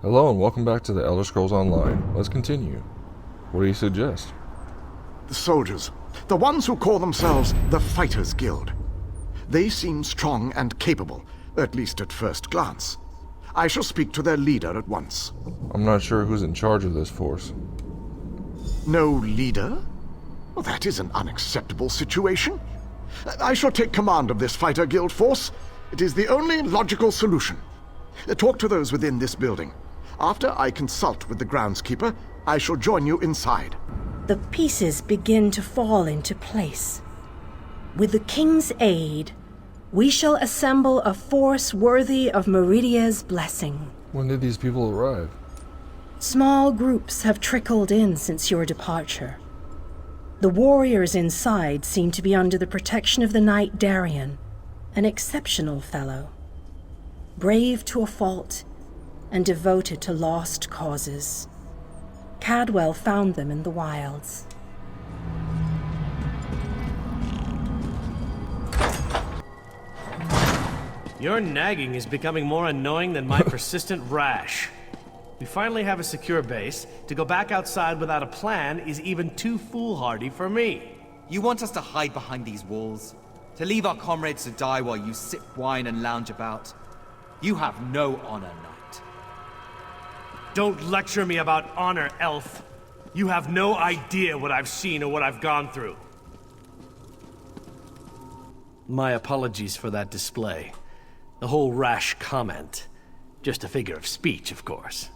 Hello and welcome back to the Elder Scrolls Online. Let's continue. What do you suggest? The soldiers. The ones who call themselves the Fighters Guild. They seem strong and capable, at least at first glance. I shall speak to their leader at once. I'm not sure who's in charge of this force. No leader? Well, that is an unacceptable situation. I shall take command of this Fighter Guild force. It is the only logical solution. Talk to those within this building. After I consult with the groundskeeper, I shall join you inside. The pieces begin to fall into place. With the King's aid, we shall assemble a force worthy of Meridia's blessing. When did these people arrive? Small groups have trickled in since your departure. The warriors inside seem to be under the protection of the Knight Darien, an exceptional fellow. Brave to a fault, and devoted to lost causes. Cadwell found them in the wilds. Your nagging is becoming more annoying than my persistent rash. We finally have a secure base. To go back outside without a plan is even too foolhardy for me. You want us to hide behind these walls? To leave our comrades to die while you sip wine and lounge about? You have no honor, Knight. Don't lecture me about honor, elf. You have no idea what I've seen or what I've gone through. My apologies for that display. The whole rash comment. Just a figure of speech, of course.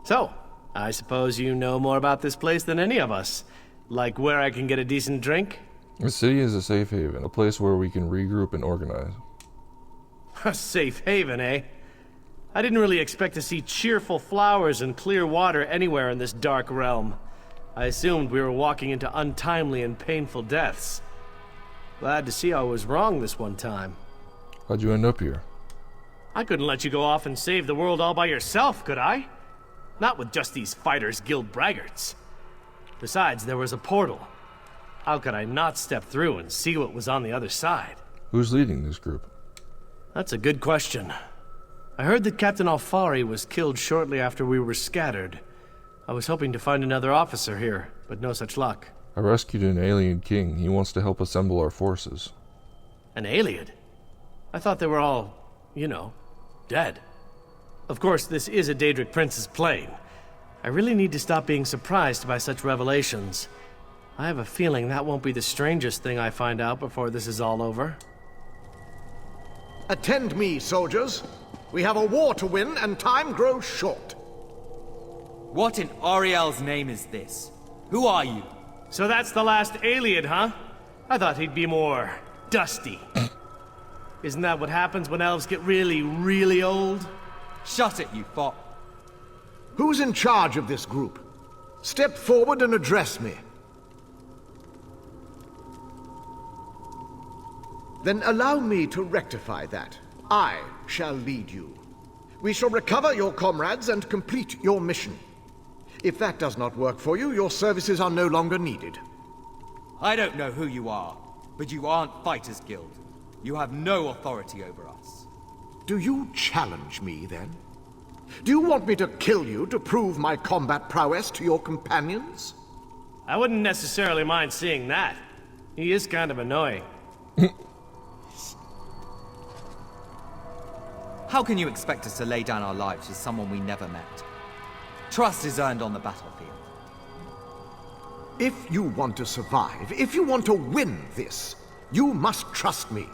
So, I suppose you know more about this place than any of us. Like where I can get a decent drink? The city is a safe haven, a place where we can regroup and organize. A safe haven, eh? I didn't really expect to see cheerful flowers and clear water anywhere in this dark realm. I assumed we were walking into untimely and painful deaths. Glad to see I was wrong this one time. How'd you end up here? I couldn't let you go off and save the world all by yourself, could I? Not with just these Fighters Guild braggarts. Besides, there was a portal. How could I not step through and see what was on the other side? Who's leading this group? That's a good question. I heard that Captain Alfari was killed shortly after we were scattered. I was hoping to find another officer here, but no such luck. I rescued an alien king. He wants to help assemble our forces. An alien? I thought they were all, dead. Of course, this is a Daedric Prince's plane. I really need to stop being surprised by such revelations. I have a feeling that won't be the strangest thing I find out before this is all over. Attend me, soldiers. We have a war to win, and time grows short. What in Ariel's name is this? Who are you? So that's the last alien, huh? I thought he'd be more dusty. Isn't that what happens when elves get really, really old? Shut it, you fop. Who's in charge of this group? Step forward and address me. Then allow me to rectify that. I shall lead you. We shall recover your comrades and complete your mission. If that does not work for you, your services are no longer needed. I don't know who you are, but you aren't Fighters Guild. You have no authority over us. Do you challenge me, then? Do you want me to kill you to prove my combat prowess to your companions? I wouldn't necessarily mind seeing that. He is kind of annoying. How can you expect us to lay down our lives for someone we never met? Trust is earned on the battlefield. If you want to survive, if you want to win this, you must trust me.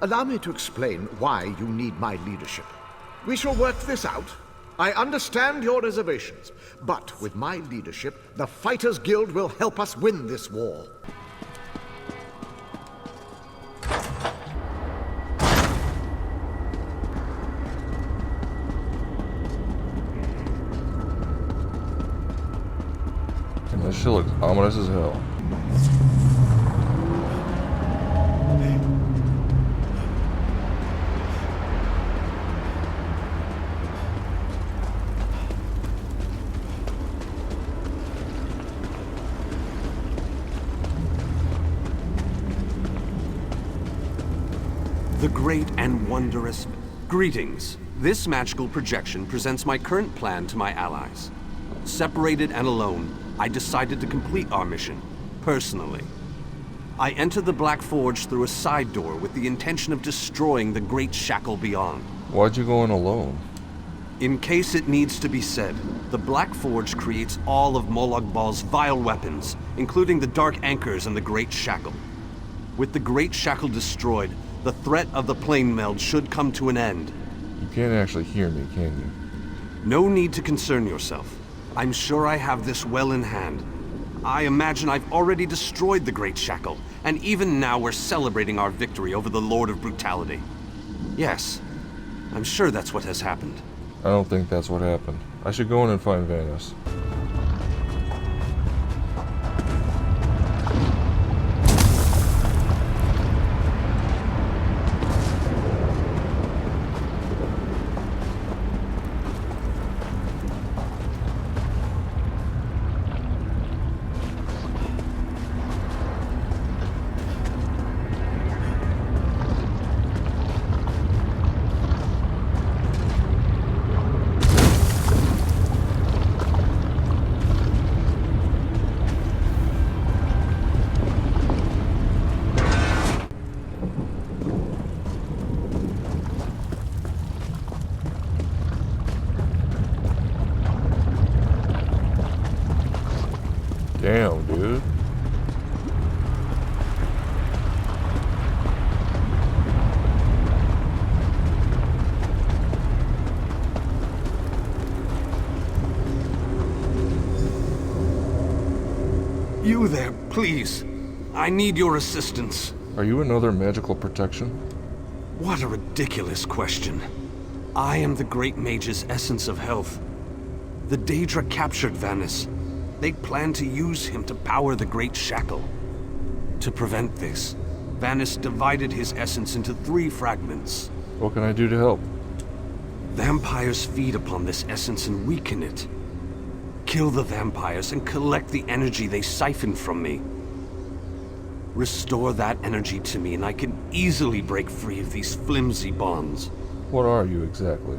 Allow me to explain why you need my leadership. We shall work this out. I understand your reservations, but with my leadership, the Fighters Guild will help us win this war. And this shit looks ominous as hell. The great and wondrous greetings, This magical projection presents my current plan to my allies. Separated and alone, I decided to complete our mission, personally. I entered the Black Forge through a side door with the intention of destroying the Great Shackle beyond. Why'd you go in alone? In case it needs to be said, the Black Forge creates all of Molag Bal's vile weapons, including the Dark Anchors and the Great Shackle. With the Great Shackle destroyed, the threat of the plane meld should come to an end. You can't actually hear me, can you? No need to concern yourself. I'm sure I have this well in hand. I imagine I've already destroyed the Great Shackle, and even now we're celebrating our victory over the Lord of Brutality. Yes, I'm sure that's what has happened. I don't think that's what happened. I should go in and find Vanus. Damn, dude. You there, please. I need your assistance. Are you another magical protection? What a ridiculous question. I am the Great Mage's essence of health. The Daedra captured Vanus. They plan to use him to power the Great Shackle. To prevent this, Vanus divided his essence into 3 fragments. What can I do to help? Vampires feed upon this essence and weaken it. Kill the vampires and collect the energy they siphoned from me. Restore that energy to me and I can easily break free of these flimsy bonds. What are you exactly?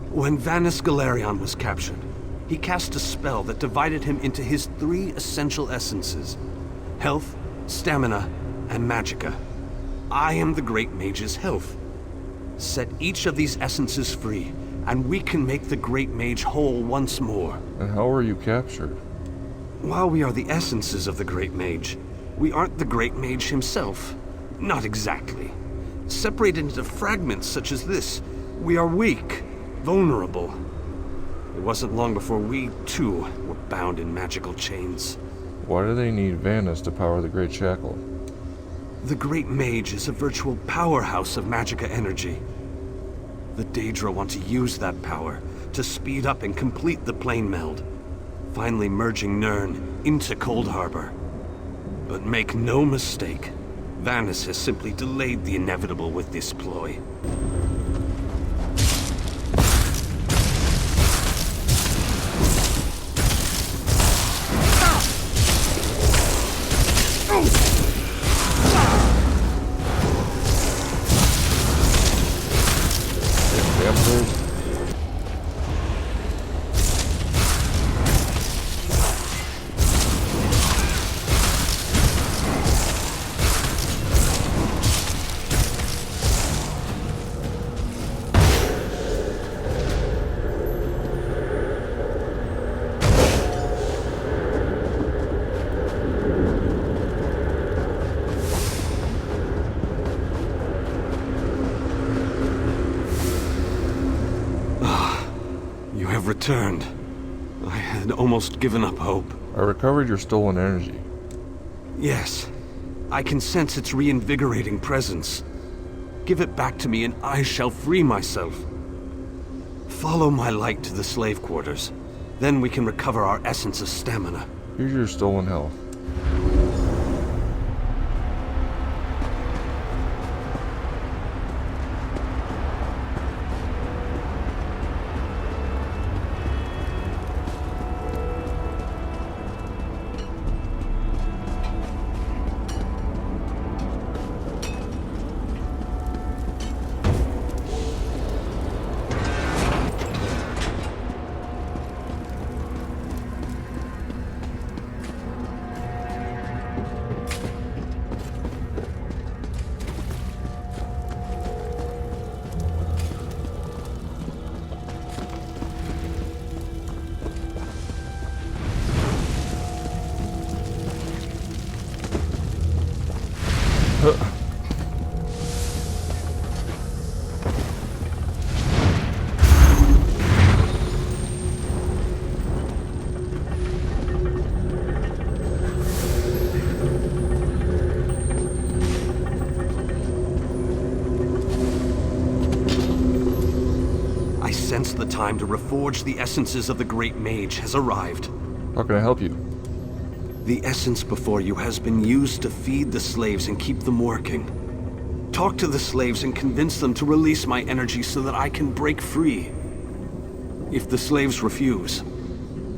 When Vanus Galerion was captured, he cast a spell that divided him into his 3 essential essences: health, stamina, and magicka. I am the Great Mage's health. Set each of these essences free, and we can make the Great Mage whole once more. And how were you captured? While we are the essences of the Great Mage, we aren't the Great Mage himself. Not exactly. Separated into fragments such as this, we are weak, vulnerable. It wasn't long before we, too, were bound in magical chains. Why do they need Vanus to power the Great Shackle? The Great Mage is a virtual powerhouse of magicka energy. The Daedra want to use that power to speed up and complete the plane meld, finally merging Nirn into Cold Harbor. But make no mistake, Vanus has simply delayed the inevitable with this ploy. Returned. I had almost given up hope. I recovered your stolen energy. Yes. I can sense its reinvigorating presence. Give it back to me and I shall free myself. Follow my light to the slave quarters. Then we can recover our essence of stamina. Here's your stolen health. the time to reforge the essences of the Great Mage has arrived. How can I help you? The essence before you has been used to feed the slaves and keep them working. Talk to the slaves and convince them to release my energy so that I can break free. If the slaves refuse,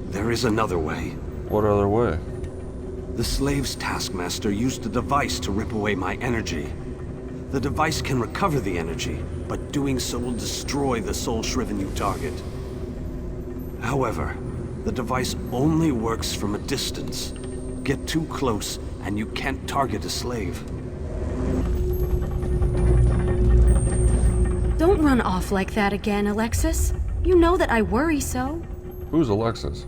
there is another way. What other way? The slave's taskmaster used a device to rip away my energy. The device can recover the energy, but doing so will destroy the soul-shriven you target. However, the device only works from a distance. Get too close, and you can't target a slave. Don't run off like that again, Alexis. You know that I worry so. Who's Alexis?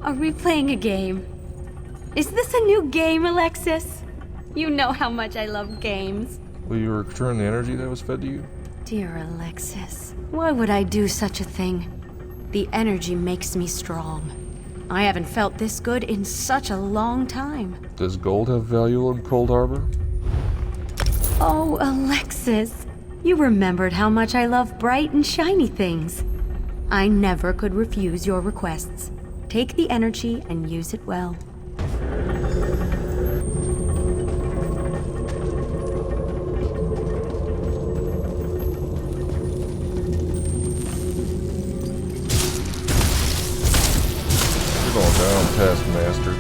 Are we playing a game? Is this a new game, Alexis? You know how much I love games. Will you return the energy that was fed to you? Dear Alexis, why would I do such a thing? The energy makes me strong. I haven't felt this good in such a long time. Does gold have value in Cold Harbor? Oh, Alexis, you remembered how much I love bright and shiny things. I never could refuse your requests. Take the energy and use it well. You're going down, Taskmaster.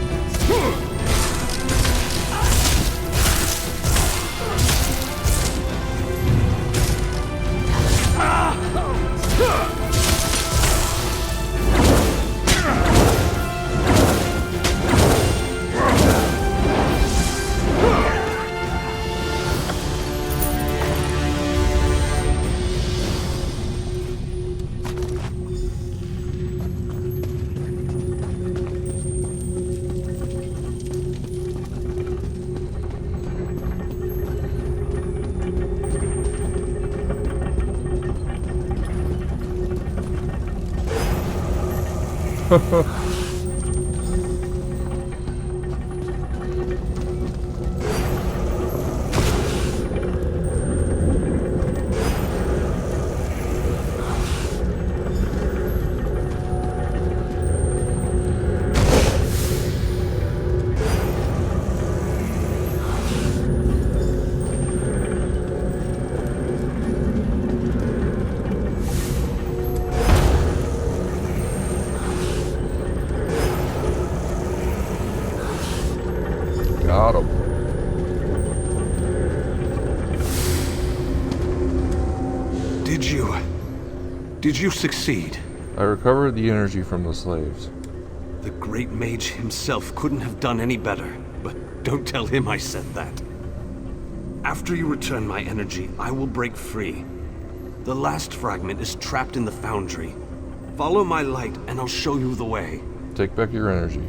Got him. Did you succeed? I recovered the energy from the slaves. The Great Mage himself couldn't have done any better, but don't tell him I said that. After you return my energy, I will break free. The last fragment is trapped in the foundry. Follow my light and I'll show you the way. Take back your energy.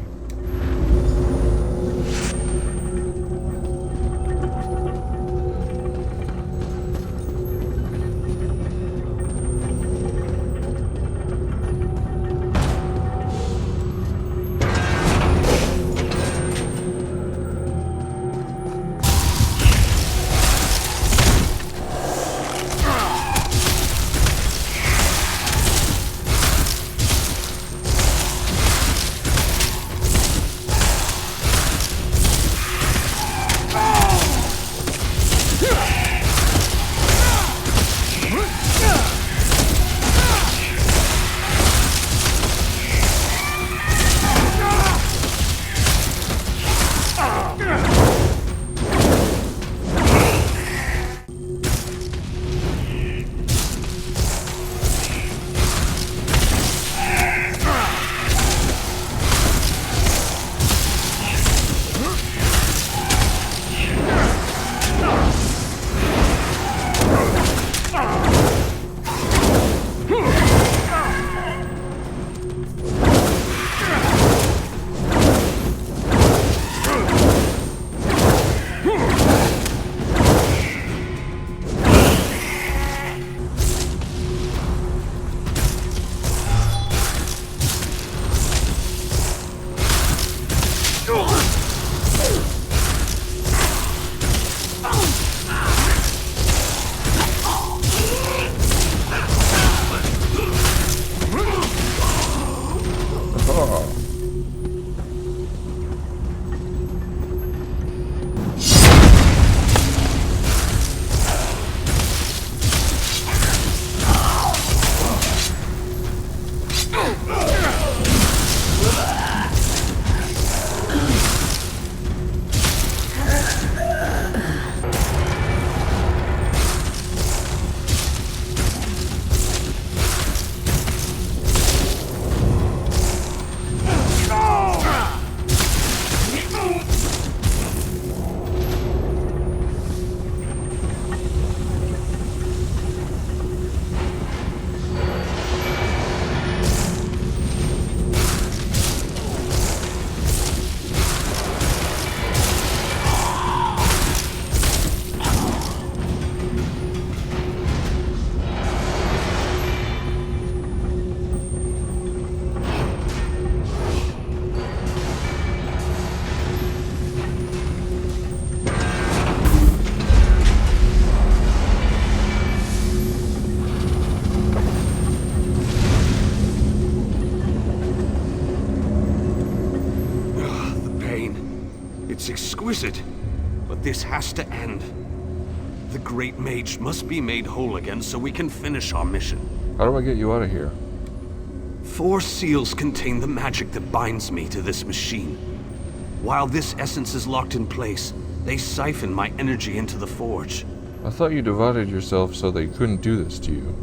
It's exquisite, but this has to end. The Great Mage must be made whole again so we can finish our mission. How do I get you out of here? 4 seals contain the magic that binds me to this machine. While this essence is locked in place, they siphon my energy into the forge. I thought you divided yourself so they couldn't do this to you.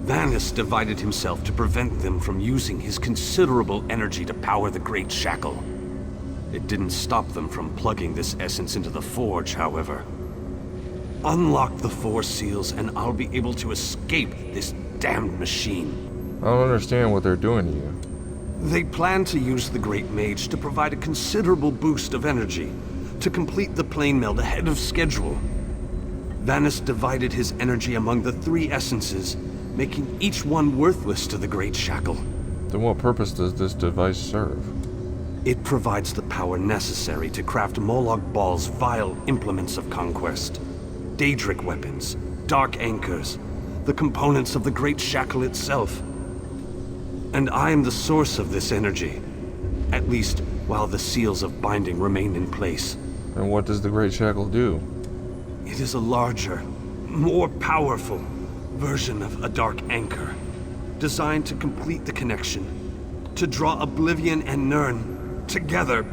Vanus divided himself to prevent them from using his considerable energy to power the Great Shackle. It didn't stop them from plugging this essence into the forge, however. Unlock the 4 seals and I'll be able to escape this damned machine. I don't understand what they're doing to you. They plan to use the Great Mage to provide a considerable boost of energy to complete the plane meld ahead of schedule. Vanus divided his energy among the 3 essences, making each one worthless to the Great Shackle. Then what purpose does this device serve? It provides the power necessary to craft Moloch Baal's vile implements of conquest. Daedric weapons, dark anchors, the components of the Great Shackle itself. And I am the source of this energy, at least while the seals of binding remain in place. And what does the Great Shackle do? It is a larger, more powerful version of a dark anchor, designed to complete the connection, to draw Oblivion and Nirn together.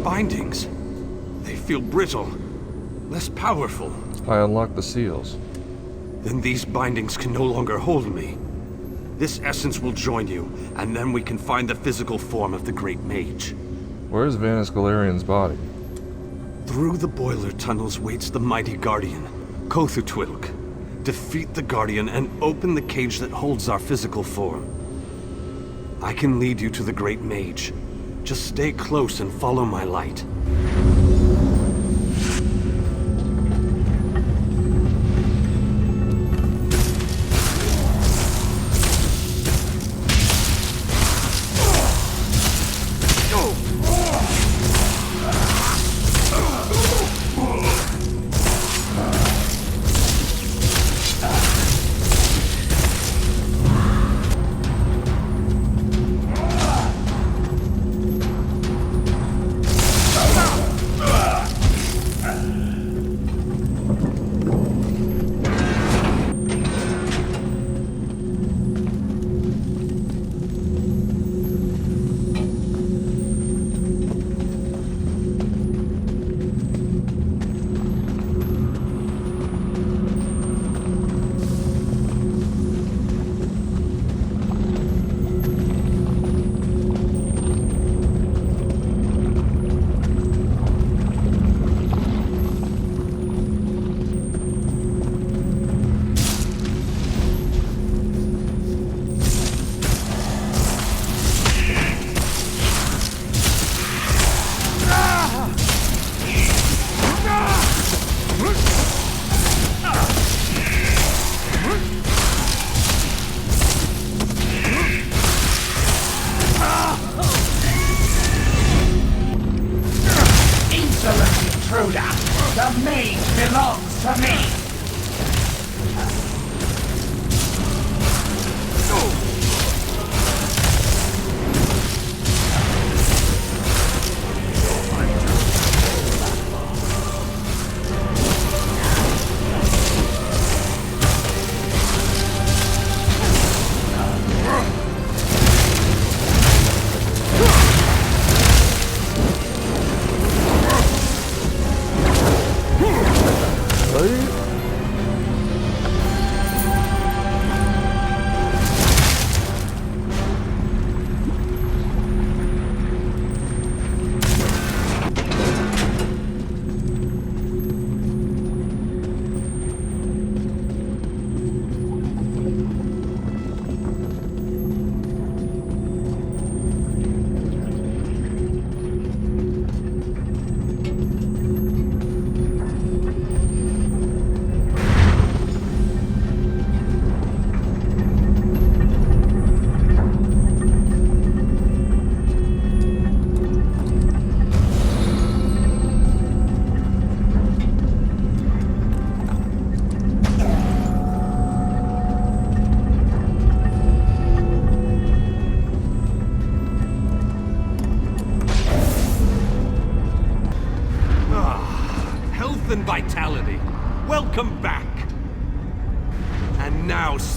Bindings. They feel brittle, less powerful. I unlocked the seals. Then these bindings can no longer hold me. This essence will join you, and then we can find the physical form of the Great Mage. Where's Vanus Galarian's body? Through the boiler tunnels waits the mighty Guardian, Kothutwilk. Defeat the Guardian and open the cage that holds our physical form. I can lead you to the Great Mage. Just stay close and follow my light.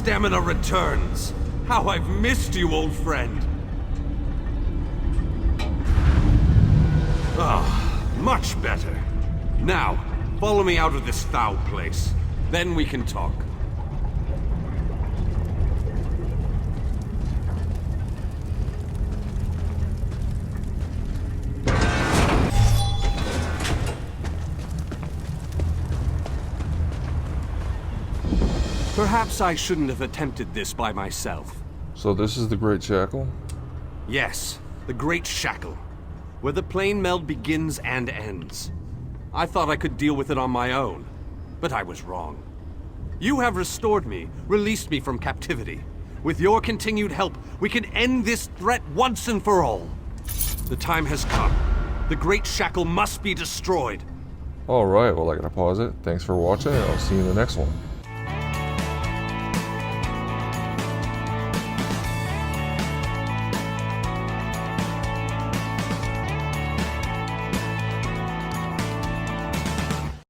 stamina returns. How I've missed you, old friend. Ah, much better. Now, follow me out of this foul place. Then we can talk. Perhaps I shouldn't have attempted this by myself. So this is the Great Shackle? Yes, the Great Shackle, where the plane meld begins and ends. I thought I could deal with it on my own, but I was wrong. You have restored me, released me from captivity. With your continued help, we can end this threat once and for all. The time has come. The Great Shackle must be destroyed. Alright, well I gotta pause it. Thanks for watching, and I'll see you in the next one.